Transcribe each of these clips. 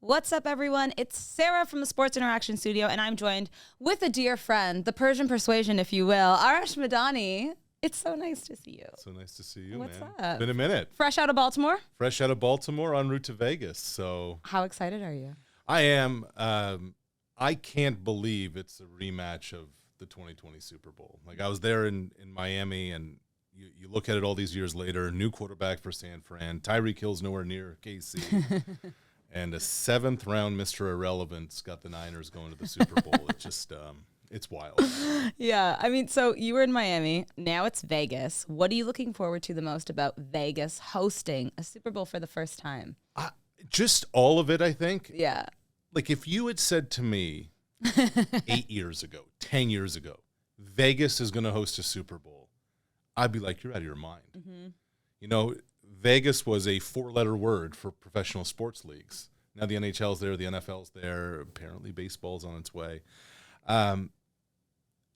What's up, everyone? It's Sarah from the Sports Interaction Studio, and I'm joined with a dear friend, the Persian persuasion, if you will, Arash Madani. It's so nice to see you. So nice to see you, What's man. up? It's been a minute. Fresh out of Baltimore? Fresh out of Baltimore en route to Vegas. So How excited are you? I am. I can't believe it's a rematch of the 2020 Super Bowl. Like, I was there in Miami, and you look at it all these years later, new quarterback for San Fran. Tyreek Hill's nowhere near KC. And a 7th round Mr. Irrelevance got the Niners going to the Super Bowl. It's just, it's wild. Yeah, I mean, so you were in Miami. Now it's Vegas. What are you looking forward to the most about Vegas hosting a Super Bowl for the first time? Just all of it, I think. Yeah. Like, if you had said to me 8 years ago, 10 years ago, Vegas is going to host a Super Bowl, I'd be like, you're out of your mind. Mm-hmm. You know, Vegas was a 4-letter word for professional sports leagues. Now the NHL's there, the NFL's there. Apparently baseball's on its way. And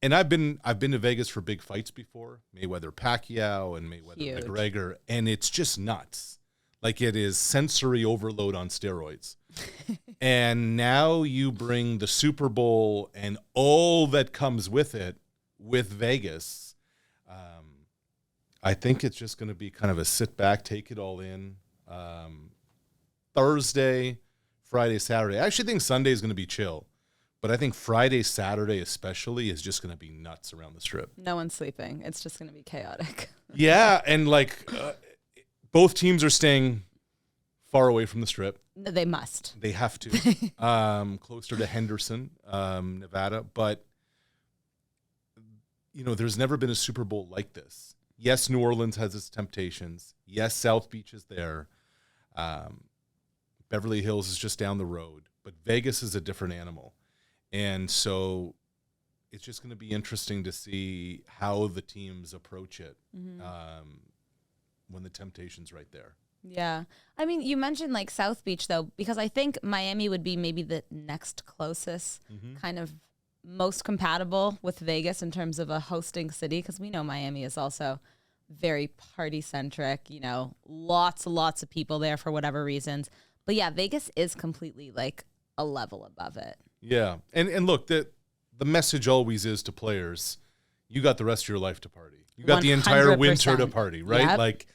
I've been to Vegas for big fights before, Mayweather-Pacquiao and Mayweather-McGregor, and it's just nuts. Like, it is sensory overload on steroids. And now you bring the Super Bowl and all that comes with it with Vegas. I think it's just going to be kind of a sit back, take it all in. Thursday, Friday, Saturday. I actually think Sunday is going to be chill. But I think Friday, Saturday especially is just going to be nuts around the Strip. No one's sleeping. It's just going to be chaotic. Yeah, and both teams are staying far away from the Strip. They must. They have to. Closer to Henderson, Nevada. But, you know, there's never been a Super Bowl like this. Yes, New Orleans has its temptations. Yes, South Beach is there. Beverly Hills is just down the road. But Vegas is a different animal. And so it's just going to be interesting to see how the teams approach it when the temptation's right there. Yeah. I mean, you mentioned like South Beach, though, because I think Miami would be maybe the next closest kind of most compatible with Vegas in terms of a hosting city, because we know Miami is also very party-centric, you know, lots of people there for whatever reasons. But yeah, Vegas is completely like a level above it. Yeah. And look, the message always is to players, you got the rest of your life to party. You got the entire winter to party, right? Yep. Like,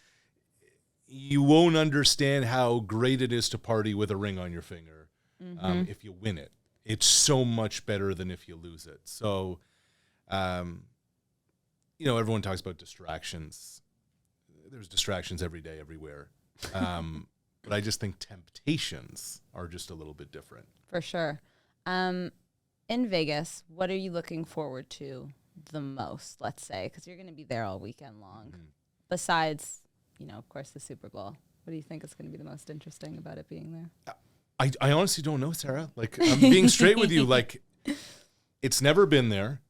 you won't understand how great it is to party with a ring on your finger if you win it. It's so much better than if you lose it. So, you know, everyone talks about distractions. There's distractions every day, everywhere. But I just think temptations are just a little bit different. For sure. In Vegas, what are you looking forward to the most, let's say? Because you're going to be there all weekend long. Besides, you know, of course, the Super Bowl. What do you think is going to be the most interesting about it being there? I honestly don't know, Sarah. Like, I'm being straight with you. Like, it's never been there.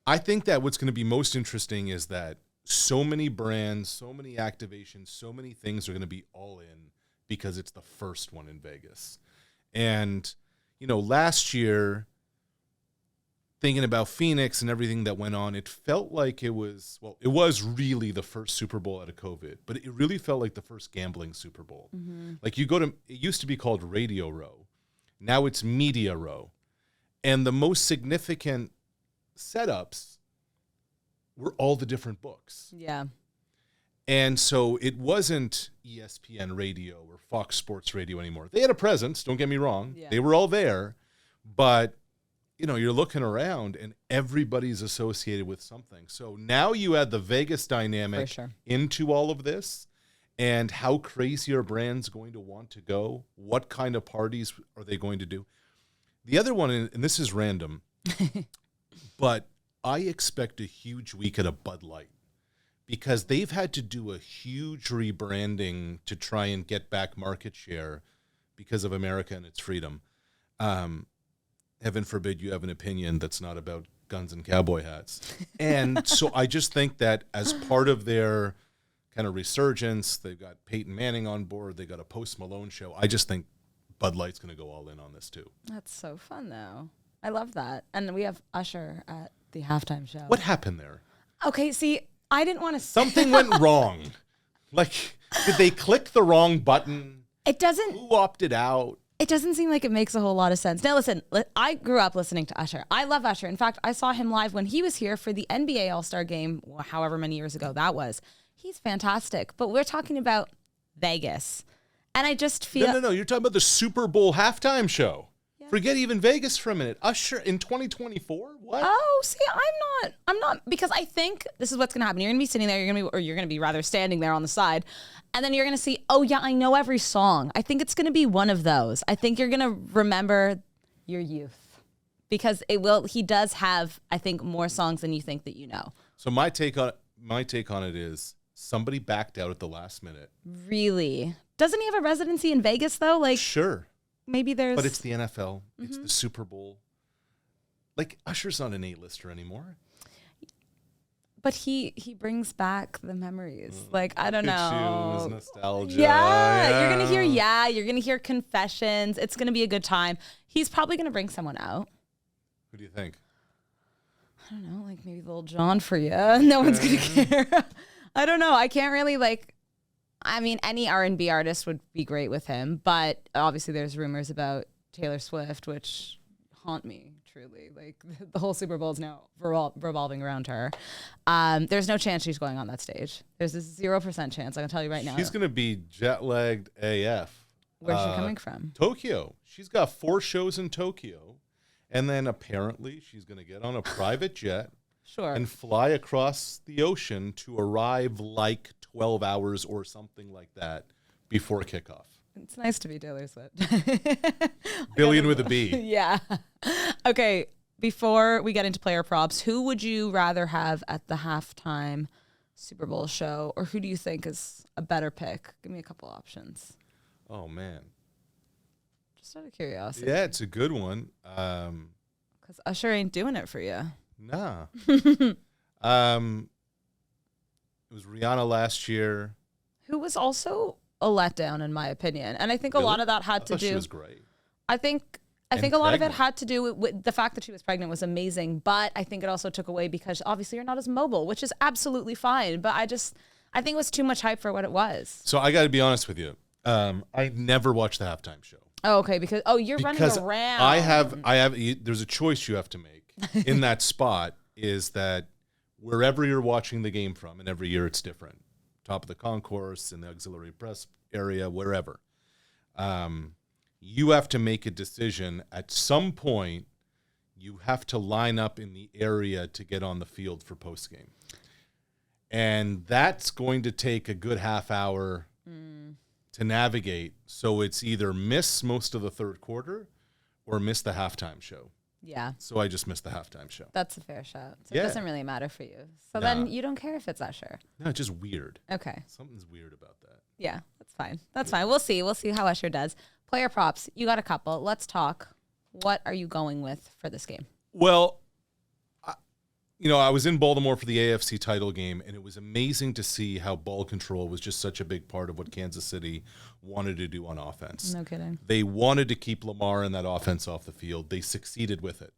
I think that what's going to be most interesting is that so many brands, so many activations, so many things are going to be all in because it's the first one in Vegas. And, you know, last year, thinking about Phoenix and everything that went on, it felt like it was really the first Super Bowl out of COVID, but it really felt like the first gambling Super Bowl. Like, it used to be called Radio Row. Now it's Media Row. And the most significant setups were all the different books. Yeah. And so it wasn't ESPN Radio or Fox Sports Radio anymore. They had a presence, don't get me wrong. Yeah. They were all there, but you know, you're looking around and everybody's associated with something. So now you add the Vegas dynamic into all of this, and how crazy are brands going to want to go? What kind of parties are they going to do? The other one, and this is random, but I expect a huge week at a Bud Light because they've had to do a huge rebranding to try and get back market share because of America and its freedom. Heaven forbid you have an opinion that's not about guns and cowboy hats. And so I just think that as part of their kind of resurgence, they've got Peyton Manning on board, they got a Post Malone show. I just think Bud Light's going to go all in on this too. That's so fun, though. I love that. And we have Usher at the halftime show. What happened there? Okay, see, I didn't want to say something went wrong. Like, did they click the wrong button? It doesn't. Who opted out? It doesn't seem like it makes a whole lot of sense. Now, listen, I grew up listening to Usher. I love Usher. In fact, I saw him live when he was here for the NBA All-Star game, however many years ago that was. He's fantastic. But we're talking about Vegas. And I just feel... No. You're talking about the Super Bowl halftime show. Yeah. Forget even Vegas for a minute. Usher in 2024? What? Oh, see, I'm not, because I think this is what's going to happen. You're going to be sitting there, you're going to be rather standing there on the side. And then you're going to see, oh yeah, I know every song. I think it's going to be one of those. I think you're going to remember your youth because he does have, I think, more songs than you think that you know. So my take on it is somebody backed out at the last minute. Really? Doesn't he have a residency in Vegas though? Like, sure. Maybe there's... But it's the NFL. Mm-hmm. It's the Super Bowl. Like, Usher's not an A-lister anymore. But he brings back the memories. Like, I don't know. His nostalgia. Yeah. You're going to hear confessions. It's going to be a good time. He's probably going to bring someone out. Who do you think? I don't know. Like, maybe Lil Jon for you. No one's going to care. I don't know. I can't really, like... I mean, any R&B artist would be great with him, but obviously there's rumors about Taylor Swift, which haunt me, truly. Like, the whole Super Bowl is now revolving around her. There's no chance she's going on that stage. There's a 0% chance, I can tell you right now. She's going to be jet-lagged AF. Where's she coming from? Tokyo. She's got 4 shows in Tokyo, and then apparently she's going to get on a private jet and fly across the ocean to arrive like 12 hours or something like that before kickoff. It's nice to be Taylor Swift. Billion with a B. Yeah. Okay, before we get into player props, who would you rather have at the halftime Super Bowl show, or who do you think is a better pick? Give me a couple options. Oh, man. Just out of curiosity. Yeah, it's a good one. Because Usher ain't doing it for you. Nah. It was Rihanna last year. Who was also a letdown, in my opinion. And I think a lot of that had to do... She was great. I think a lot of it had to do with the fact that she was pregnant was amazing, but I think it also took away because obviously you're not as mobile, which is absolutely fine. But I think it was too much hype for what it was. So I got to be honest with you. I never watched the halftime show. Oh, okay. Because running around. I have. There's a choice you have to make in that spot. Is that wherever you're watching the game from, and every year it's different. Top of the concourse, in the auxiliary press area, wherever. You have to make a decision. At some point, you have to line up in the area to get on the field for postgame. And that's going to take a good half hour to navigate. So it's either miss most of the third quarter or miss the halftime show. Yeah. So I just missed the halftime show. That's a fair shot. So it doesn't really matter for you. So then you don't care if it's Usher. No, it's just weird. Okay. Something's weird about that. Yeah, that's fine. That's fine. We'll see. We'll see how Usher does. Player props. You got a couple. Let's talk. What are you going with for this game? Well, I was in Baltimore for the AFC title game, and it was amazing to see how ball control was just such a big part of what Kansas City wanted to do on offense. No kidding. They wanted to keep Lamar and that offense off the field. They succeeded with it.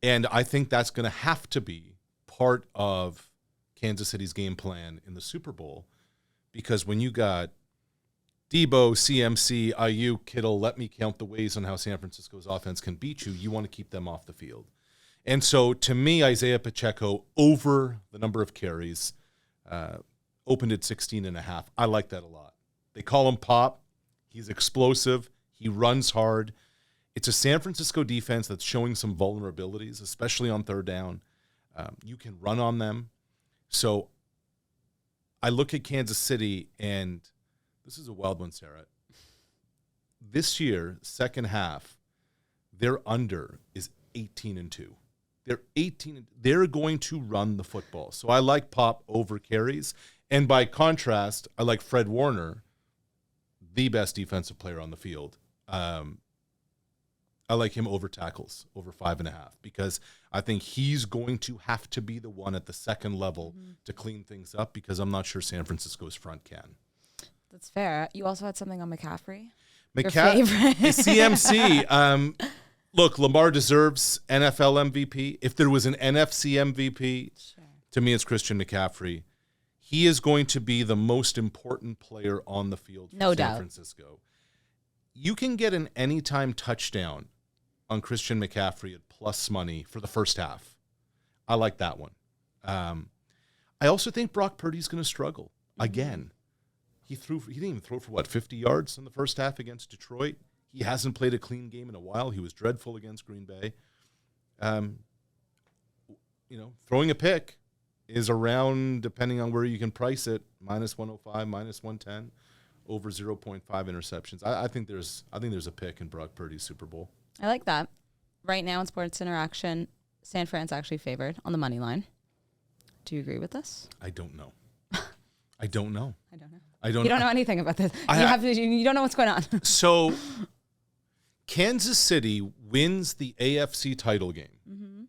And I think that's going to have to be part of Kansas City's game plan in the Super Bowl, because when you got Debo, CMC, Ayuk, Kittle, let me count the ways on how San Francisco's offense can beat you, you want to keep them off the field. And so, to me, Isaiah Pacheco, over the number of carries, opened at 16.5. I like that a lot. They call him Pop. He's explosive. He runs hard. It's a San Francisco defense that's showing some vulnerabilities, especially on third down. You can run on them. So, I look at Kansas City, and this is a wild one, Sarah. This year, second half, their under is 18-2. They're going to run the football. So I like Pop over carries. And by contrast, I like Fred Warner, the best defensive player on the field. I like him over tackles, over 5.5, because I think he's going to have to be the one at the second level to clean things up, because I'm not sure San Francisco's front can. That's fair. You also had something on McCaffrey? Your favorite. CMC. Look, Lamar deserves NFL MVP. If there was an NFC MVP, to me it's Christian McCaffrey. He is going to be the most important player on the field for San Francisco. you can get an anytime touchdown on Christian McCaffrey at plus money for the first half. I like that one. I also think Brock Purdy's going to struggle again. He didn't even throw for 50 yards in the first half against Detroit. He hasn't played a clean game in a while. He was dreadful against Green Bay. Throwing a pick is around, depending on where you can price it, minus 105, minus 110, over 0.5 interceptions. I think there's a pick in Brock Purdy's Super Bowl. I like that. Right now in Sports Interaction, San Fran's actually favored on the money line. Do you agree with this? I don't know. I don't know. You don't know anything about this. You don't know what's going on. So, Kansas City wins the AFC title game,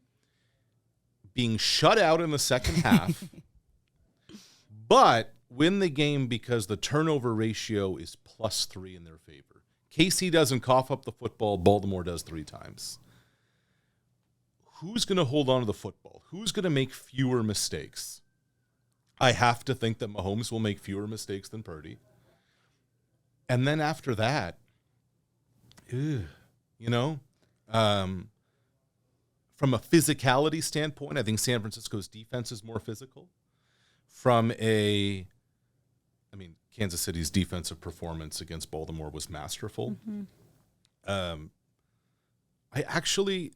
being shut out in the second half, but win the game because the turnover ratio is +3 in their favor. KC doesn't cough up the football. Baltimore does 3 times. Who's going to hold on to the football? Who's going to make fewer mistakes? I have to think that Mahomes will make fewer mistakes than Purdy. And then after that, from a physicality standpoint, I think San Francisco's defense is more physical. Kansas City's defensive performance against Baltimore was masterful. I actually,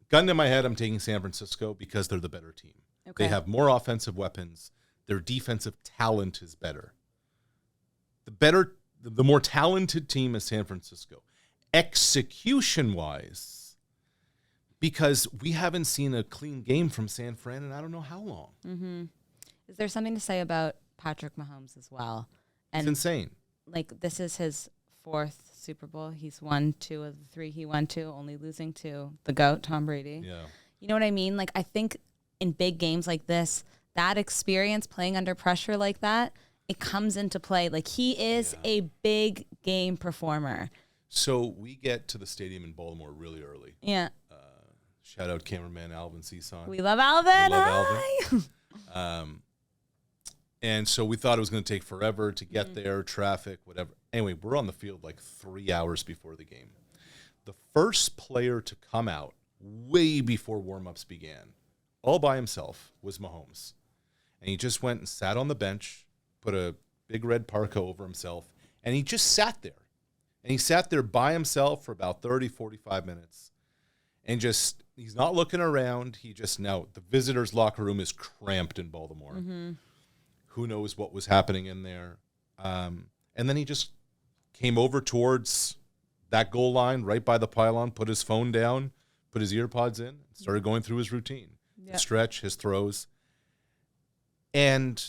gun to my head, I'm taking San Francisco because they're the better team. Okay. They have more offensive weapons. Their defensive talent is better. The more talented team is San Francisco. Execution-wise, because we haven't seen a clean game from San Fran in I don't know how long. Is there something to say about Patrick Mahomes as well? It's insane. This is his 4th Super Bowl. He's won 2 of the 3 he went to, only losing to the GOAT, Tom Brady. Yeah. You know what I mean? I think in big games like this, that experience playing under pressure like that, it comes into play. He is a big game performer. So we get to the stadium in Baltimore really early. Yeah. Shout out cameraman Alvin Cison. We love Alvin. Alvin. And so we thought it was going to take forever to get there, traffic, whatever. Anyway, we're on the field 3 hours before the game. The first player to come out way before warm-ups began, all by himself, was Mahomes. And he just went and sat on the bench, put a big red parka over himself, and he just sat there. And he sat there by himself for about 30, 45 minutes. And he's not looking around. The visitors' locker room is cramped in Baltimore. Who knows what was happening in there. And then he just came over towards that goal line right by the pylon, put his phone down, put his ear pods in, and started going through his routine. His stretch, his throws. And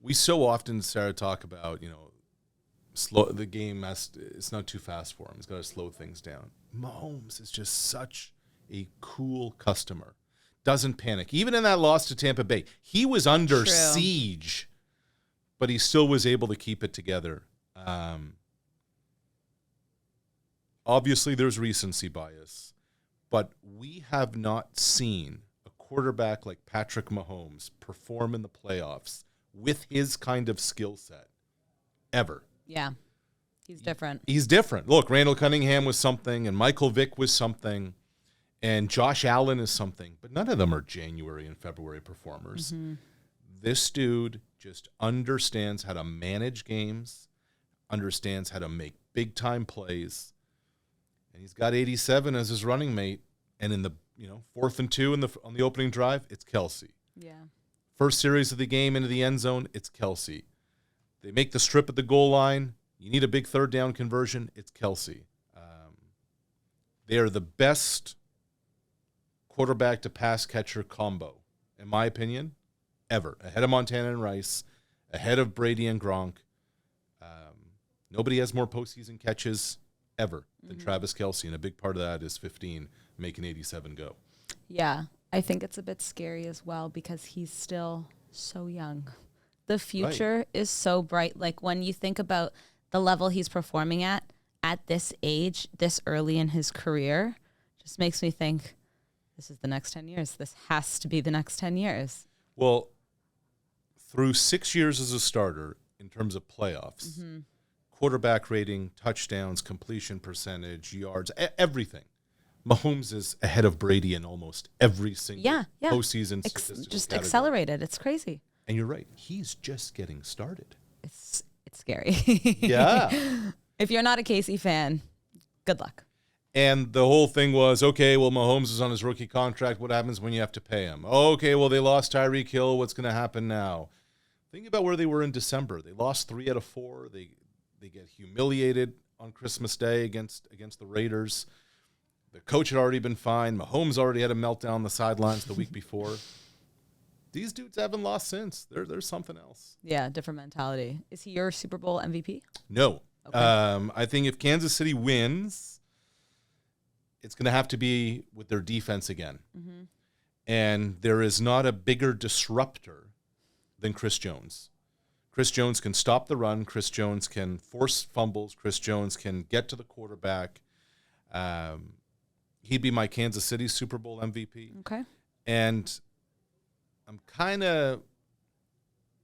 we so often, Sarah, talk about, the game, it's not too fast for him. He's got to slow things down. Mahomes is just such a cool customer. Doesn't panic. Even in that loss to Tampa Bay, he was under siege, but he still was able to keep it together. Obviously, there's recency bias, but we have not seen a quarterback like Patrick Mahomes perform in the playoffs with his kind of skill set ever. Yeah, he's different. He's different. Look, Randall Cunningham was something, and Michael Vick was something. And Josh Allen is something, but none of them are January and February performers. This dude just understands how to manage games, understands how to make big-time plays, and he's got 87 as his running mate. And in the 4th and 2 on the opening drive, it's Kelsey. Yeah. First series of the game into the end zone, it's Kelsey. They make the strip at the goal line. You need a big 3rd down conversion, it's Kelsey. They are the best quarterback to pass catcher combo, in my opinion, ever. Ahead of Montana and Rice, ahead of Brady and Gronk. Nobody has more postseason catches ever than Travis Kelce, and a big part of that is 15 making 87 go. Yeah, I think it's a bit scary as well because he's still so young. The future is so bright. When you think about the level he's performing at this age, this early in his career, just makes me think, this is the next 10 years. This has to be the next 10 years. Well, through 6 years as a starter in terms of playoffs, quarterback rating, touchdowns, completion percentage, yards, everything. Mahomes is ahead of Brady in almost every single postseason statistical just category. Accelerated. It's crazy. And you're right. He's just getting started. It's scary. Yeah. If you're not a Casey fan, good luck. And the whole thing was, okay, well, Mahomes is on his rookie contract. What happens when you have to pay him? Okay, well, they lost Tyreek Hill. What's going to happen now? Think about where they were in December. They lost 3 out of 4. They get humiliated on Christmas Day against the Raiders. The coach had already been fined. Mahomes already had a meltdown on the sidelines the week before. These dudes haven't lost since. There's something else. Yeah, different mentality. Is he your Super Bowl MVP? No. Okay. I think if Kansas City wins, it's going to have to be with their defense again. Mm-hmm. And there is not a bigger disruptor than Chris Jones. Chris Jones can stop the run. Chris Jones can force fumbles. Chris Jones can get to the quarterback. He'd be my Kansas City Super Bowl MVP. Okay. And I'm kind of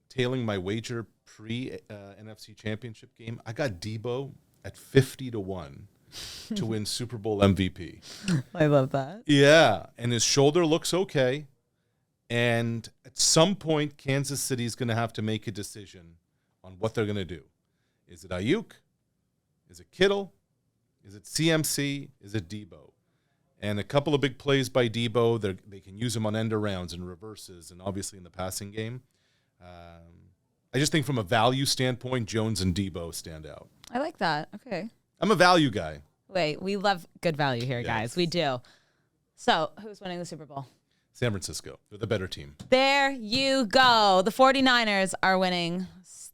tailing my wager pre-NFC Championship game. I got Debo at 50-1 to win Super Bowl MVP. I love that. Yeah, and his shoulder looks okay. And at some point, Kansas City is going to have to make a decision on what they're going to do. Is it Ayuk? Is it Kittle? Is it CMC? Is it Debo? And a couple of big plays by Debo. They can use him on end arounds and reverses and obviously in the passing game. I just think from a value standpoint, Jones and Debo stand out. I like that. Okay. I'm a value guy. Wait, we love good value here, guys. We do. So who's winning the Super Bowl? San Francisco. They're the better team. There you go. The 49ers are winning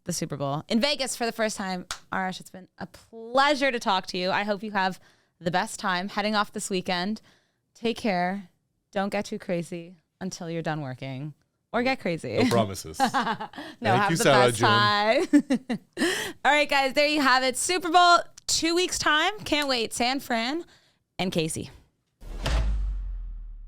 the Super Bowl in Vegas for the first time. Arash, it's been a pleasure to talk to you. I hope you have the best time heading off this weekend. Take care. Don't get too crazy until you're done working. Or get crazy. No promises. No, Thank you, the Sarah, best time. All right, guys, there you have it. Super Bowl, 2 weeks' time. Can't wait. San Fran and Casey.